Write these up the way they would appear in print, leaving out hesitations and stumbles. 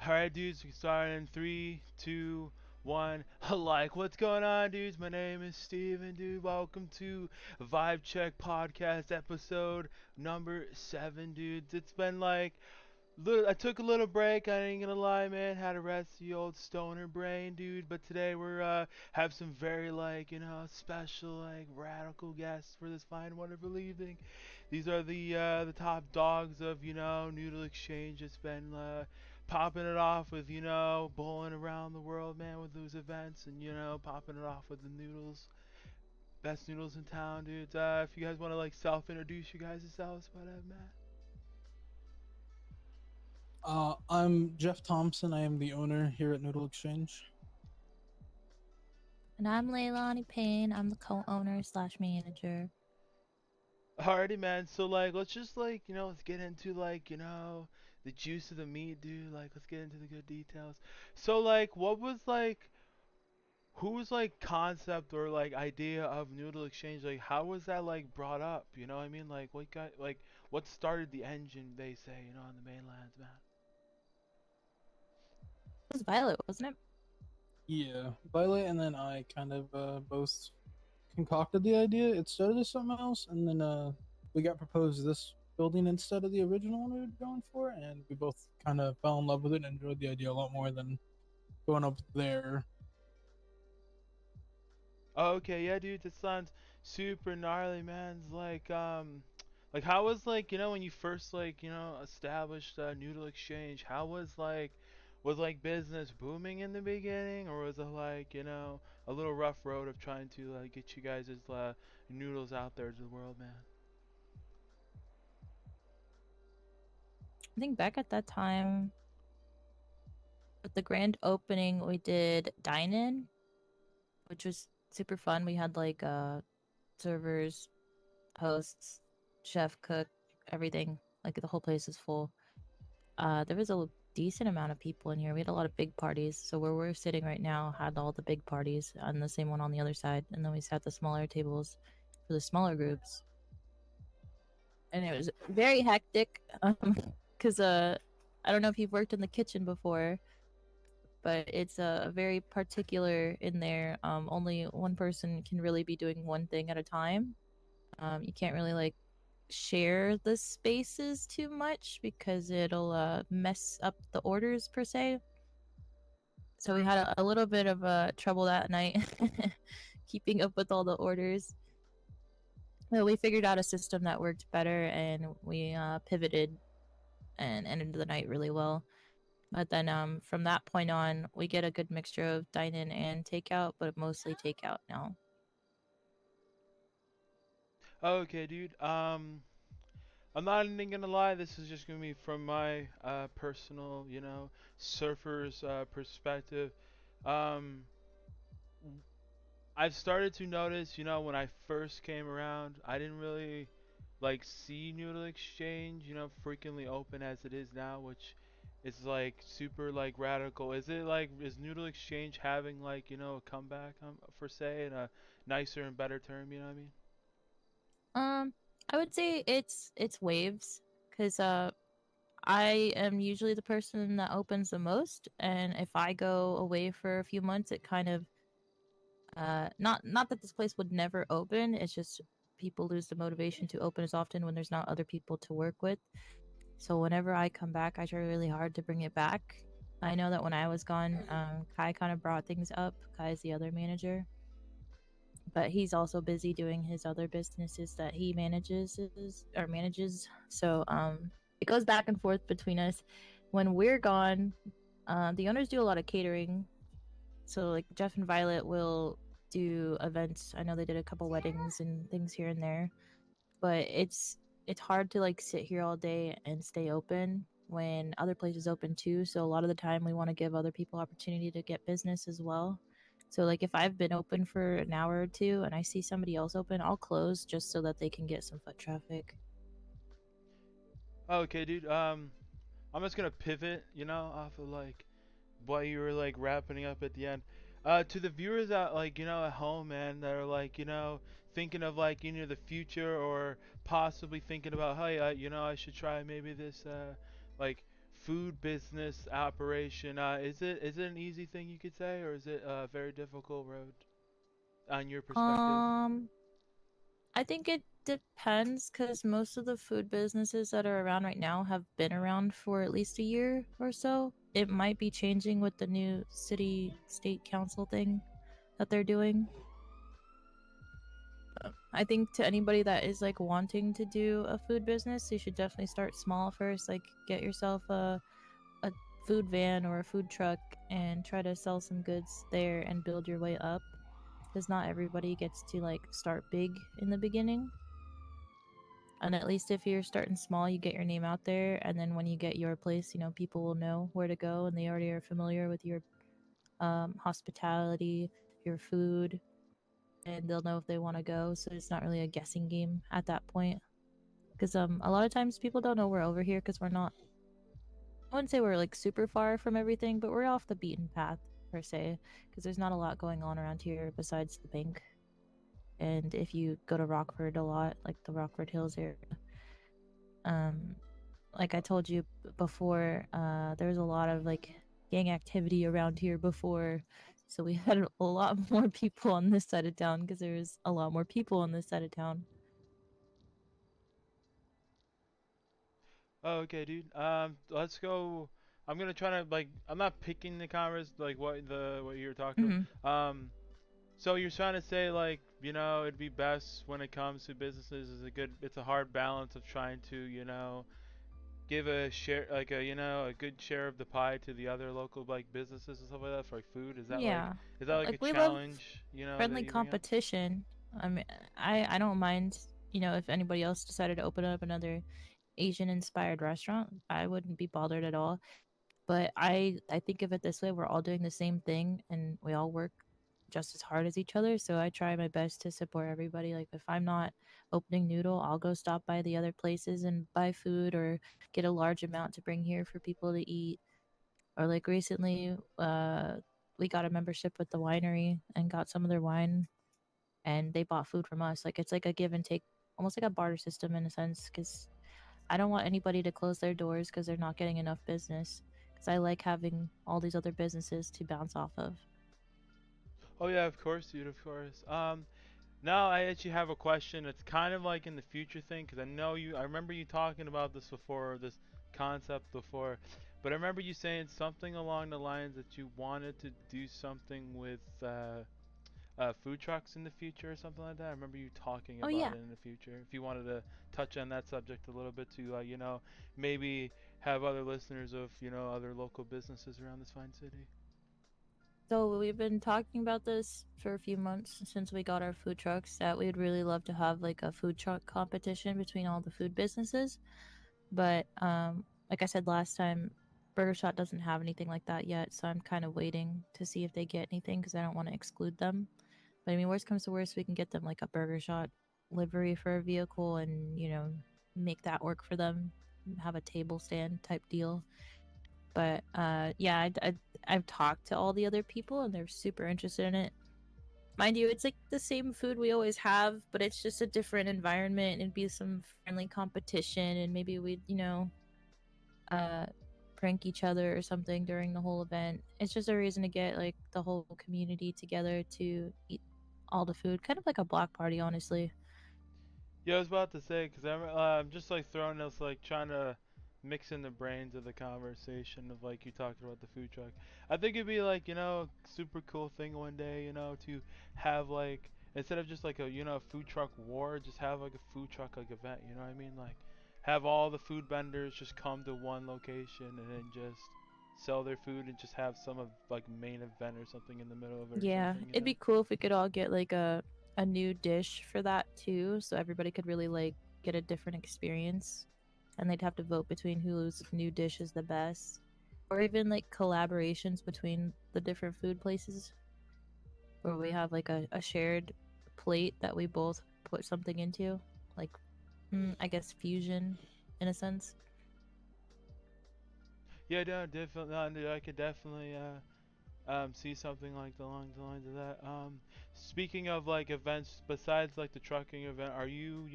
Alright, dudes, we can start in 3, 2, 1. Like, what's going on, dudes? My name is Steven, dude. Welcome to Vibe Check Podcast episode number 7, dudes. It's been like, I took a little break, I ain't gonna lie, man. Had to rest the old stoner brain, dude. But today have some very, special, radical guests for this fine, wonderful evening. These are the top dogs of, Noodle Exchange. It's been, popping it off with, bowling around the world, man, with those events, and popping it off with the noodles, best noodles in town, dudes. If you guys want to self-introduce you guys yourselves, whatever, man. I'm Jeff Thompson. I am the owner here at Noodle Exchange. And I'm Leilani Payne. I'm the co-owner slash manager. Alrighty, man. So let's just let's get into the juice of the meat, dude. Let's get into the good details. So what was whose concept or idea of Noodle Exchange? Like, how was that brought up? You know what I mean? What got what started the engine? They say on the mainlands, man. It was Violet, wasn't it? Yeah, Violet and then I kind of both concocted the idea. It started as something else, and then we got proposed this building instead of the original one we were going for, and we both kind of fell in love with it and enjoyed the idea a lot more than going up there. Oh, okay, yeah, dude, that sounds super gnarly, man. It's like how was when you first established Noodle Exchange? How was business booming in the beginning, or was it a little rough road of trying to get you guys' noodles out there to the world, man? I think back at that time, with the grand opening, we did dine-in, which was super fun. We had servers, hosts, chef, cook, everything. Like the whole place was full. There was a decent amount of people in here. We had a lot of big parties. So where we're sitting right now had all the big parties, and the same one on the other side. And then we sat the smaller tables for the smaller groups. And it was very hectic because I don't know if you've worked in the kitchen before, but it's very particular in there. Only one person can really be doing one thing at a time. You can't really share the spaces too much because it'll mess up the orders per se. So we had a little bit of trouble that night keeping up with all the orders. Well, we figured out a system that worked better, and we pivoted and ended the night really well. But then from that point on, we get a good mixture of dine-in and takeout, but mostly takeout now. Okay, dude. I'm not even gonna lie. This is just gonna be from my personal, surfer's perspective. Um, I've started to notice, when I first came around, I didn't really see Noodle Exchange, frequently open as it is now, which is super radical. Is Noodle Exchange having a comeback for say in a nicer and better term, you know what I mean? Um, I would say it's waves, because I am usually the person that opens the most, and if I go away for a few months, it kind of not that this place would never open. It's just people lose the motivation to open as often when there's not other people to work with. So whenever I come back, I try really hard to bring it back. I know that when I was gone, Kai kind of brought things up. Kai is the other manager, but he's also busy doing his other businesses that he manages. So it goes back and forth between us. When we're gone, the owners do a lot of catering. So like Jeff and Violet will do events. I know they did a couple weddings and things here and there, but it's hard to sit here all day and stay open when other places open too. So a lot of the time we want to give other people opportunity to get business as well. So if I've been open for an hour or two and I see somebody else open, I'll close just so that they can get some foot traffic. Okay, dude. I'm just gonna pivot, off of what you were wrapping up at the end. To the viewers out at home, man, that are thinking of the future, or possibly thinking about, hey, I should try maybe this like food business operation, is it an easy thing you could say, or is it a very difficult road on your perspective? Um, I think it depends because most of the food businesses that are around right now have been around for at least a year or so. It might be changing with the new city state council thing that they're doing. I think to anybody that is like wanting to do a food business, you should definitely start small first. Like get yourself a food van or a food truck and try to sell some goods there and build your way up. Because not everybody gets to like start big in the beginning. And at least if you're starting small, you get your name out there, and then when you get your place, you know, people will know where to go, and they already are familiar with your hospitality, your food, and they'll know if they want to go. So it's not really a guessing game at that point. Because a lot of times people don't know we're over here because we're not. I wouldn't say we're like super far from everything, but we're off the beaten path per se. Because there's not a lot going on around here besides the bank. And if you go to Rockford a lot, like the Rockford Hills area, um, like I told you before, there was a lot of like gang activity around here before, so we had a lot more people on this side of town because there was a lot more people on this side of town. Oh, okay, dude. Let's go. I'm gonna try to like. I'm not picking the converse like what you're talking Hmm. about. So you're trying to say like it'd be best when it comes to businesses is a good. It's a hard balance of trying to give a share like a good share of the pie to the other local like businesses and stuff like that for like food. Yeah, Is that like a like we love challenge that friendly you bring up? competition. I mean, I don't mind. If anybody else decided to open up another Asian inspired restaurant, I wouldn't be bothered at all. But I think of it this way: we're all doing the same thing, and we all work just as hard as each other. So I try my best to support everybody. Like if I'm not opening Noodle, I'll go stop by the other places and buy food or get a large amount to bring here for people to eat. Or like recently, we got a membership with the winery and got some of their wine, and they bought food from us. Like it's like a give and take, almost like a barter system in a sense. Because I don't want anybody to close their doors because they're not getting enough business. Because I like having all these other businesses to bounce off of. Oh yeah, of course, dude, of course. Now I actually have a question. It's kind of like in the future thing, because I know you. I remember you talking about this before, this concept before, but I remember you saying something along the lines that you wanted to do something with food trucks in the future or something like that. I remember you talking Oh about yeah. it in the future. If you wanted to touch on that subject a little bit to, maybe have other listeners of, other local businesses around this fine city. So we've been talking about this for a few months since we got our food trucks that we'd really love to have like a food truck competition between all the food businesses. But like I said last time, Burger Shot doesn't have anything like that yet, so I'm kind of waiting to see if they get anything because I don't want to exclude them. But I mean, worst comes to worst, we can get them like a Burger Shot livery for a vehicle and make that work for them, have a table stand type deal. But yeah, I've talked to all the other people and they're super interested in it. Mind you, it's like the same food we always have, but it's just a different environment. It'd be some friendly competition, and maybe we'd uh prank each other or something during the whole event. It's just a reason to get like the whole community together to eat all the food, kind of like a block party, honestly. Yeah, I was about to say because I'm just like throwing this like trying to mix in the brains of the conversation of like you talking about the food truck. I think it'd be like a super cool thing one day to have like instead of just like a food truck war, just have like a food truck like event. You know what I mean? Like have all the food vendors just come to one location and then just sell their food and just have some of like main event or something in the middle of it or Yeah, something. it'd be cool if we could all get like a new dish for that too, so everybody could really like get a different experience, and they'd have to vote between whose new dish is the best, or even like collaborations between the different food places, where we have like a shared plate that we both put something into, like I guess fusion, in a sense. Yeah, no, definitely. No, dude, I could definitely see something like along the lines of that. Speaking of like events besides like the trucking event, are you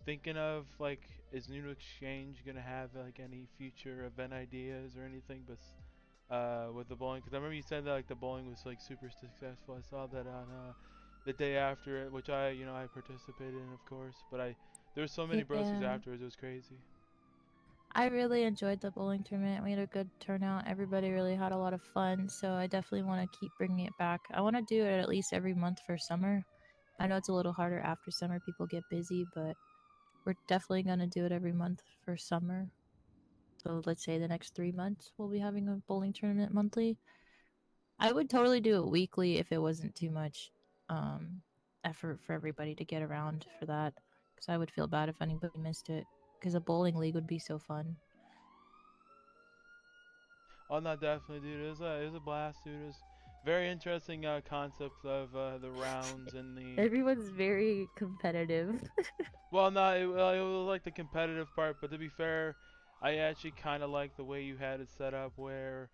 thinking of like, is Noodle Exchange gonna have like any future event ideas or anything, but with the bowling? Because I remember you said that like the bowling was like super successful. I saw that on the day after it, which I participated in, of course. But there were so many broskies Yeah. afterwards. It was crazy. I really enjoyed the bowling tournament. We had a good turnout. Everybody really had a lot of fun. So I definitely want to keep bringing it back. I want to do it at least every month for summer. I know it's a little harder after summer. People get busy, but we're definitely going to do it every month for summer. So let's say the next 3 months, we'll be having a bowling tournament monthly. I would totally do it weekly if it wasn't too much um, effort for everybody to get around for that. Because I would feel bad if anybody missed it. Because a bowling league would be so fun. Oh, no, definitely, dude. It was a blast, dude. It was very interesting concept of the rounds and the. Everyone's very competitive. Well, no, it was like the competitive part, but to be fair, I actually kind of like the way you had it set up, where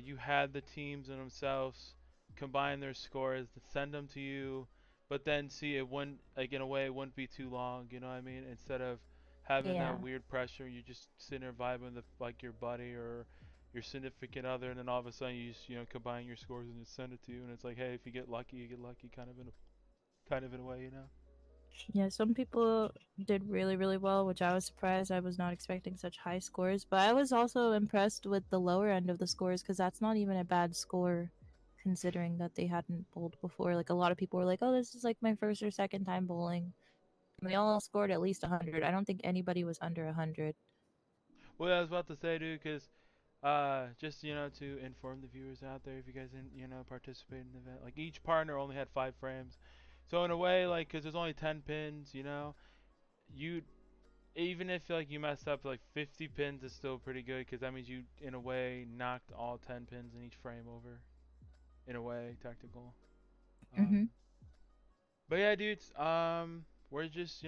you had the teams in themselves combine their scores to send them to you, but then see it wouldn't, like, in a way it wouldn't be too long. You know what I mean? Instead of having Yeah. that weird pressure, you just sitting there vibing with like your buddy or your significant other, and then all of a sudden you just combine your scores and just send it to you, and it's like, hey, if you get lucky, you get lucky, kind of in a way, you know. Yeah, some people did really, really well, which I was surprised. I was not expecting such high scores, but I was also impressed with the lower end of the scores because that's not even a bad score considering that they hadn't bowled before. Like a lot of people were like, "Oh, this is like my first or second time bowling." And they all scored at least 100. I don't think anybody was under 100. Well, I was about to say, dude, because just to inform the viewers out there, if you guys didn't participate in the event, like each partner only had 5 frames, so in a way, like, because there's only 10 pins, you even if like you messed up like 50 pins is still pretty good, because that means you in a way knocked all 10 pins in each frame over, in a way, technical. Um, Mm-hmm. but yeah, dudes, we're just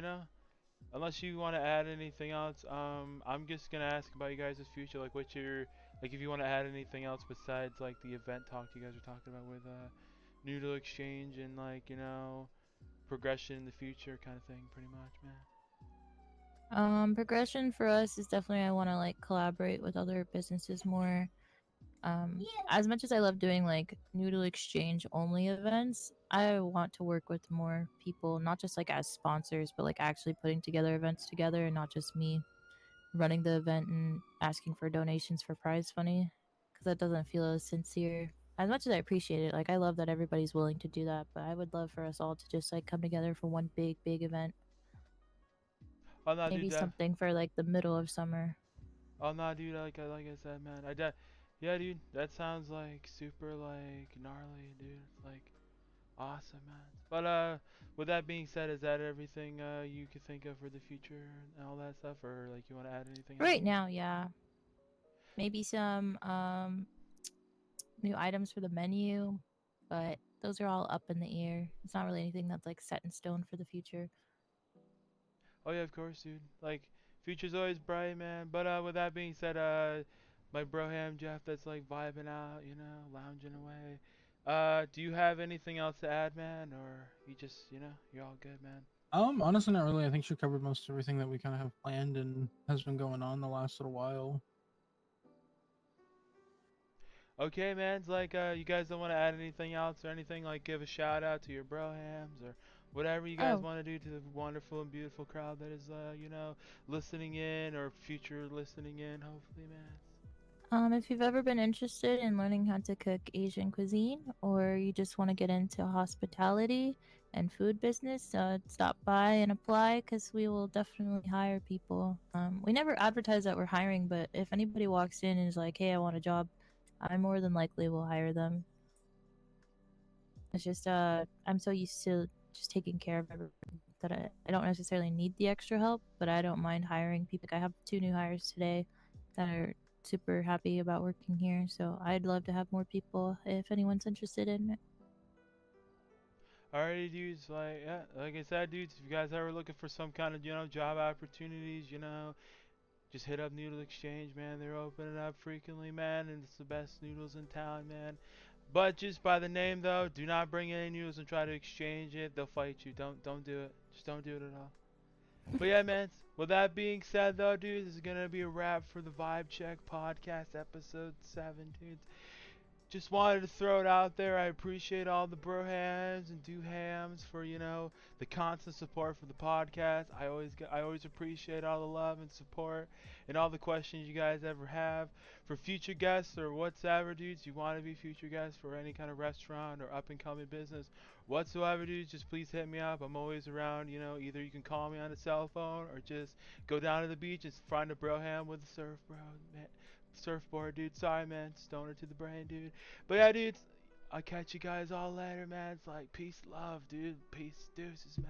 unless you want to add anything else, I'm just gonna ask about you guys' future. Like, what's your, like, if you want to add anything else besides like the event talk you guys were talking about with Noodle Exchange and like progression in the future kind of thing, pretty much, man. Progression for us is definitely I want to like collaborate with other businesses more. As much as I love doing like Noodle Exchange only events, I want to work with more people, not just like as sponsors, but like actually putting together events together and not just me running the event and asking for donations for prize money because that doesn't feel as sincere. As much as I appreciate it, like I love that everybody's willing to do that, but I would love for us all to just like come together for one big, big event. Oh no, dude, Maybe something for like the middle of summer. oh no, dude, like I said, man, yeah, dude, that sounds like super like gnarly, dude. It's like awesome, man. But with that being said, is that everything you could think of for the future and all that stuff, or like you want to add anything else? Right now, yeah. Maybe some new items for the menu, but those are all up in the air. It's not really anything that's like set in stone for the future. Oh yeah, of course, dude. Like, future's always bright, man. But with that being said, my broham Jeff, that's like vibing out, lounging away. Do you have anything else to add, man, or you just, you're all good, man? Honestly, not really. I think she covered most everything that we kind of have planned and has been going on the last little while. Okay, man. It's like, you guys don't want to add anything else or anything, like give a shout out to your brohams or whatever you guys Oh, want to do to the wonderful and beautiful crowd that is, listening in or future listening in, hopefully, man. if you've ever been interested in learning how to cook Asian cuisine or you just want to get into hospitality and food business, stop by and apply because we will definitely hire people. We never advertise that we're hiring, but if anybody walks in and is like, hey, I want a job, I more than likely will hire them. It's just I'm so used to just taking care of everybody that I don't necessarily need the extra help, but I don't mind hiring people. Like I have 2 new hires today that are super happy about working here, so I'd love to have more people if anyone's interested in it. Alrighty, dudes. Like, yeah, like I said, dudes, if you guys ever looking for some kind of, job opportunities, just hit up Noodle Exchange, man. They're opening up frequently, man, and it's the best noodles in town, man. But just by the name, though, do not bring any noodles and try to exchange it. They'll fight you. Don't do it. Just don't do it at all. But yeah, man. With that being said, though, dude, this is gonna be a wrap for the Vibe Check podcast, episode 7, dudes. Just wanted to throw it out there. I appreciate all the bro hams and do hams for the constant support for the podcast. I always appreciate all the love and support and all the questions you guys ever have for future guests or whatsoever, dudes. You want to be future guests for any kind of restaurant or up and coming business whatsoever, dudes. Just please hit me up. I'm always around. Either you can call me on a cell phone or just go down to the beach and find a bro ham with a surf, bro. Man, surfboard, dude. Sorry, man. Stoner to the brain, dude. But yeah, dudes, I'll catch you guys all later, man. It's like peace, love, dude. Peace, deuces, man.